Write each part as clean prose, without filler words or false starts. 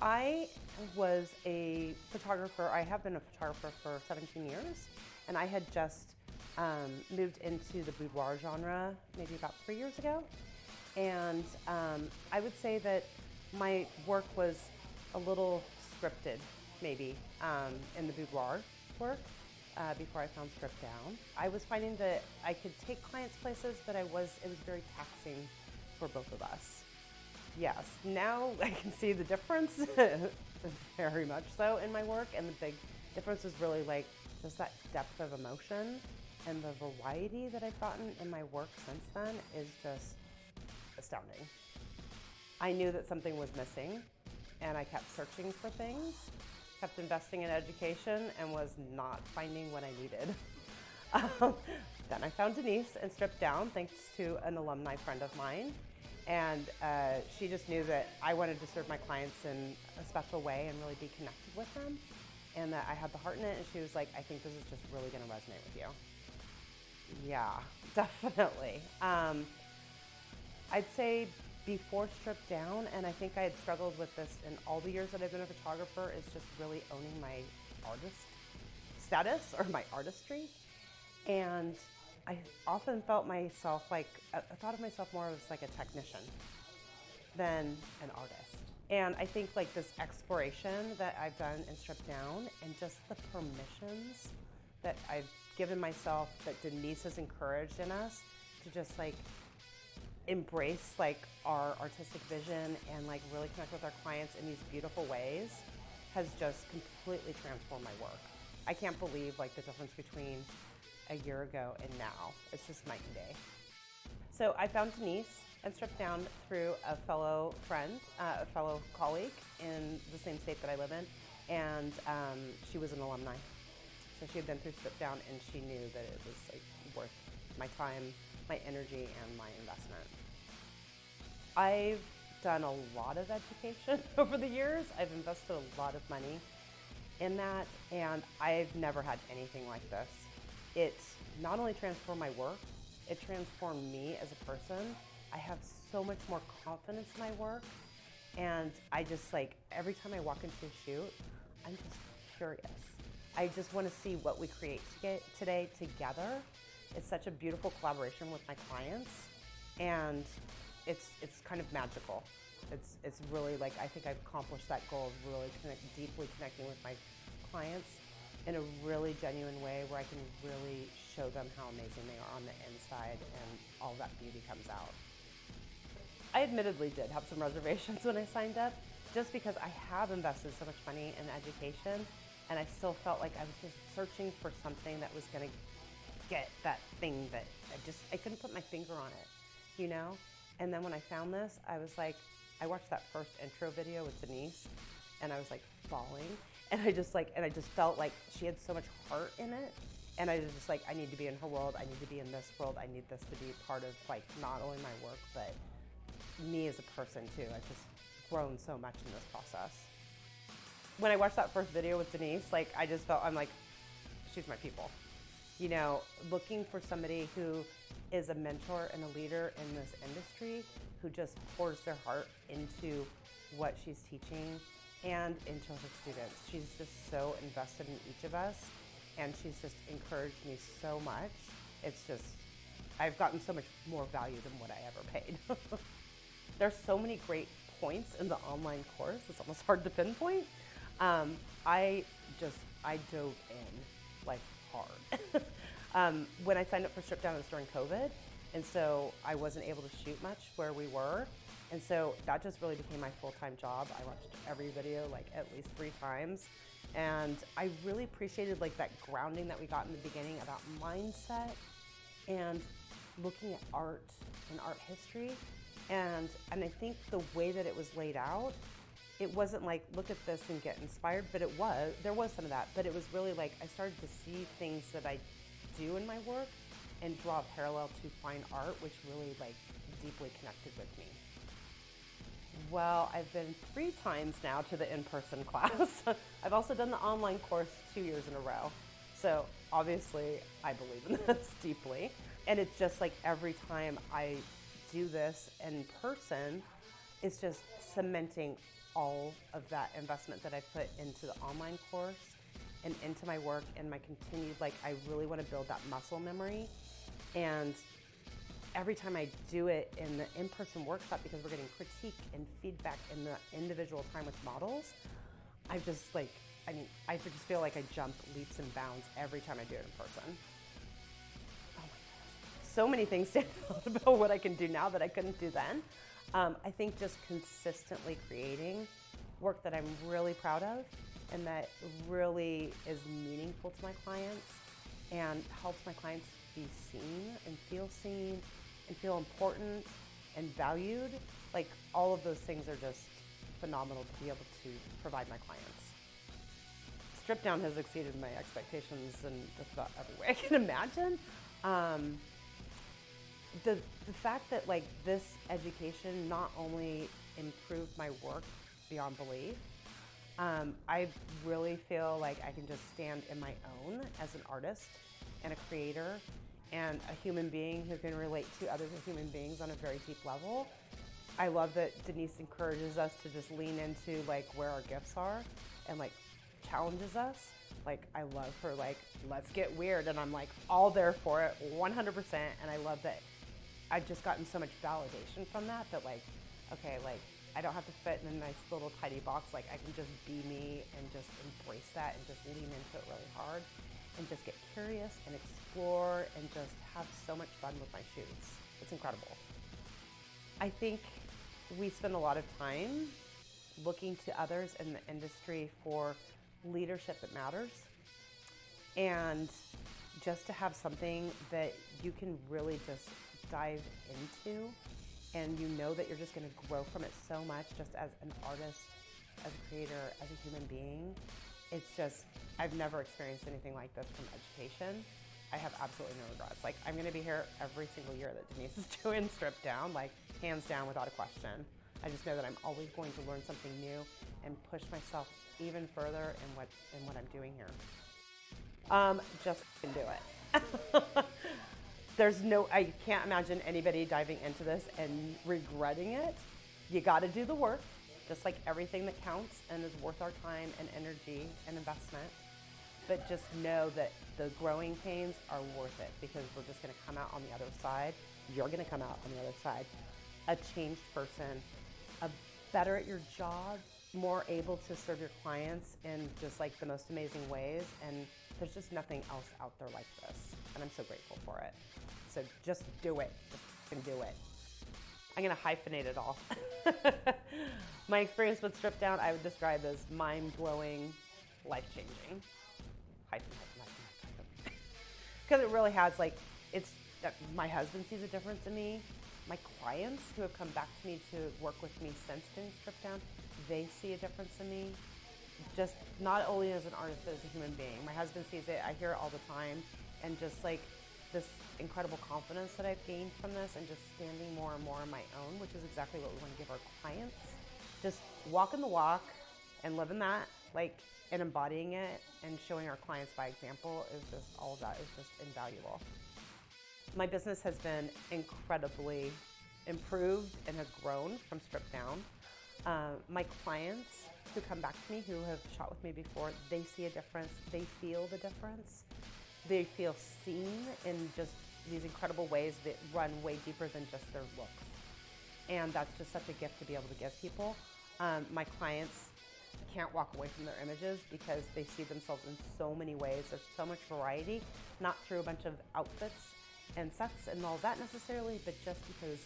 I was a photographer. I have been a photographer for 17 years, and I had just moved into the boudoir genre maybe about 3 years ago. And I would say that my work was a little scripted, maybe, in the boudoir work before I found Stripped Down. I was finding that I could take clients places, but it was very taxing for both of us. Yes, now I can see the difference, very much so in my work, and the big difference is really like just that depth of emotion, and the variety that I've gotten in my work since then is just astounding. I knew that something was missing, and I kept searching for things, kept investing in education, and was not finding what I needed. Then I found Denise and Stripped Down thanks to an alumni friend of mine. And she just knew that I wanted to serve my clients in a special way and really be connected with them, and that I had the heart in it. And she was like, I think this is just really going to resonate with you. Yeah, definitely. I'd say before Stripped Down, and I think I had struggled with this in all the years that I've been a photographer, is just really owning my artist status or my artistry. And I often felt myself I thought of myself more as like a technician than an artist. And I think like this exploration that I've done in Stripped Down, and just the permissions that I've given myself, that Denise has encouraged in us, to just like embrace like our artistic vision and like really connect with our clients in these beautiful ways, has just completely transformed my work. I can't believe like the difference between a year ago and now. It's just night and day. So I found Denise and Stripped Down through a fellow friend, a fellow colleague in the same state that I live in, and she was an alumni. So she had been through Stripped Down, and she knew that it was like worth my time, my energy, and my investment. I've done a lot of education over the years. I've invested a lot of money in that, and I've never had anything like this. It not only transformed my work, it transformed me as a person. I have so much more confidence in my work, and I just like, every time I walk into a shoot, I'm just curious. I just want to see what we create today together. It's such a beautiful collaboration with my clients, and it's kind of magical. It's really like, I think I've accomplished that goal of really deeply connecting with my clients in a really genuine way, where I can really show them how amazing they are on the inside, and all that beauty comes out. I admittedly did have some reservations when I signed up, just because I have invested so much money in education, and I still felt like I was just searching for something that was going to get that thing that I couldn't put my finger on it, you know? And then when I found this, I was like, I watched that first intro video with Denise, and I was like bawling. And I just felt like she had so much heart in it. And I was just like, I need to be in her world. I need to be in this world. I need this to be part of like not only my work, but me as a person too. I've just grown so much in this process. When I watched that first video with Denise, like I just felt, I'm like, she's my people. You know, looking for somebody who is a mentor and a leader in this industry, who just pours their heart into what she's teaching and into her students. She's just so invested in each of us, and she's just encouraged me so much. It's just, I've gotten so much more value than what I ever paid. There's so many great points in the online course, it's almost hard to pinpoint. I dove in like hard. When I signed up for Stripped Down, it was during COVID, and so I wasn't able to shoot much where we were. And so that just really became my full-time job. I watched every video like at least 3 times. And I really appreciated like that grounding that we got in the beginning about mindset and looking at art and art history. And I think the way that it was laid out, it wasn't like, look at this and get inspired, but there was some of that, but it was really like, I started to see things that I do in my work and draw a parallel to fine art, which really like deeply connected with me. Well, I've been 3 times now to the in-person class. I've also done the online course 2 years in a row. So obviously I believe in this deeply. And it's just like every time I do this in person, it's just cementing all of that investment that I put into the online course and into my work and my continued, like, I really want to build that muscle memory. And every time I do it in the in-person workshop, because we're getting critique and feedback in the individual time with models, I just feel like I jump leaps and bounds every time I do it in person. Oh my gosh. So many things stand out about what I can do now that I couldn't do then. I think just consistently creating work that I'm really proud of and that really is meaningful to my clients and helps my clients be seen and feel important and valued. Like, all of those things are just phenomenal to be able to provide my clients. Strip Down has exceeded my expectations in just about every way I can imagine. The fact that, like, this education not only improved my work beyond belief, I really feel like I can just stand in my own as an artist and a creator and a human being who can relate to other human beings on a very deep level. I love that Denise encourages us to just lean into, like, where our gifts are and, like, challenges us. Like, I love her, like, let's get weird, and I'm, like, all there for it 100%. And I love that I've just gotten so much validation from that, like, okay, like, I don't have to fit in a nice little tidy box. Like, I can just be me and just embrace that and just lean into it really hard and just get curious and explore and just have so much fun with my shoots. It's incredible. I think we spend a lot of time looking to others in the industry for leadership that matters, and just to have something that you can really just dive into and you know that you're just going to grow from it so much, just as an artist, as a creator, as a human being. It's just, I've never experienced anything like this from education. I have absolutely no regrets. Like, I'm going to be here every single year that Denise is doing Strip Down, like, hands down, without a question. I just know that I'm always going to learn something new and push myself even further in what I'm doing here. Just can do it. I can't imagine anybody diving into this and regretting it. You got to do the work, just like everything that counts and is worth our time and energy and investment. But just know that the growing pains are worth it, because we're just going to come out on the other side. You're going to come out on the other side a changed person, better at your job, more able to serve your clients in just, like, the most amazing ways. And there's just nothing else out there like this. And I'm so grateful for it. So just do it. Just do it. I'm going to hyphenate it all. My experience with Strip Down, I would describe as mind-blowing, life-changing. Hyphen. Because it really has, like, my husband sees a difference in me. My clients who have come back to me to work with me since doing Strip Down, they see a difference in me. Just not only as an artist, but as a human being. My husband sees it, I hear it all the time. And just, like, this incredible confidence that I've gained from this, and just standing more and more on my own, which is exactly what we want to give our clients. Just walking the walk and living that, like, and embodying it and showing our clients by example is just, all of that is just invaluable. My business has been incredibly improved and has grown from Strip Down. My clients who come back to me, who have shot with me before, they see a difference. They feel the difference. They feel seen in just these incredible ways that run way deeper than just their looks. And that's just such a gift to be able to give people. My clients can't walk away from their images because they see themselves in so many ways. There's so much variety, not through a bunch of outfits and sets and all that necessarily, but just because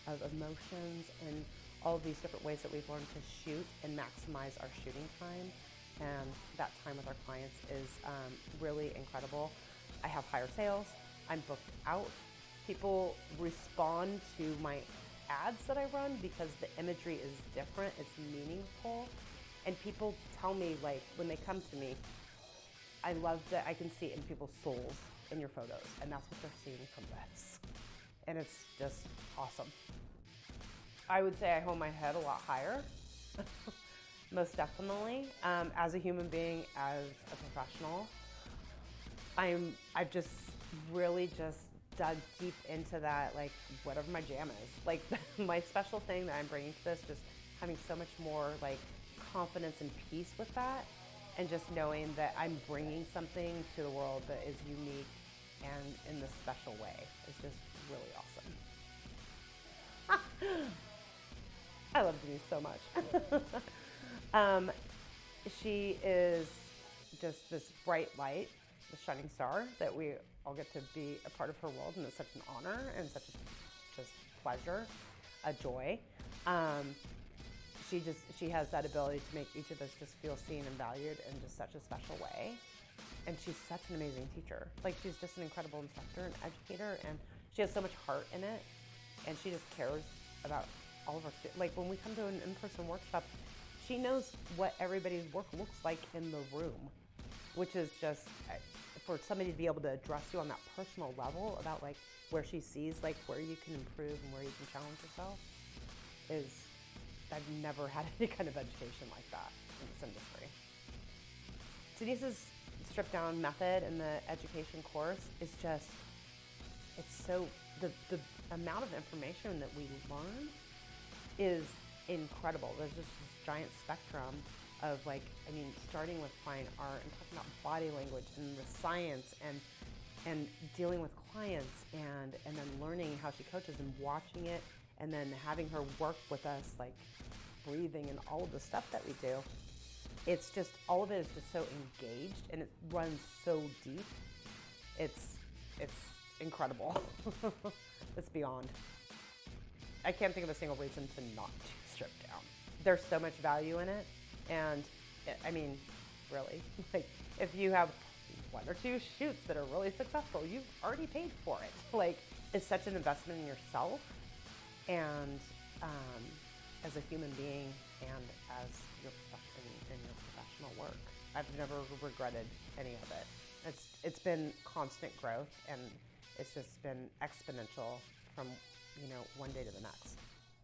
of emotions and all of these different ways that we've learned to shoot and maximize our shooting time. And that time with our clients is really incredible. I have higher sales. I'm booked out. People respond to my ads that I run because the imagery is different. It's meaningful. And people tell me, like, when they come to me, I love that I can see it in people's souls in your photos. And that's what they're seeing from this. And it's just awesome. I would say I hold my head a lot higher. Most definitely. As a human being, as a professional, I've just really just dug deep into that, like, whatever my jam is. Like, my special thing that I'm bringing to this, just having so much more, like, confidence and peace with that, and just knowing that I'm bringing something to the world that is unique and in this special way is just really awesome. I love Denise so much. She is just this bright light, the shining star that we all get to be a part of her world, and it's such an honor and such a just pleasure, a joy. She has that ability to make each of us just feel seen and valued in just such a special way. And she's such an amazing teacher. Like, she's just an incredible instructor and educator, and she has so much heart in it, and she just cares about all of our students. Like, when we come to an in-person workshop, she knows what everybody's work looks like in the room, which is just, for somebody to be able to address you on that personal level about like where she sees like where you can improve and where you can challenge yourself is, I've never had any kind of education like that in this industry. Denise's stripped down method in the education course is just, it's so, the amount of information that we learn is incredible. There's just this giant spectrum of like, I mean, starting with fine art and talking about body language and the science and dealing with clients and then learning how she coaches and watching it and then having her work with us, like breathing and all of the stuff that we do. It's just, all of it is just so engaged and it runs so deep. It's incredible. It's beyond. I can't think of a single reason to not do strip down. There's so much value in it. And I mean, really, like if you have one or two shoots that are really successful, you've already paid for it. Like, it's such an investment in yourself and as a human being and as your in your professional work. I've never regretted any of it. It's been constant growth, and it's just been exponential from, one day to the next.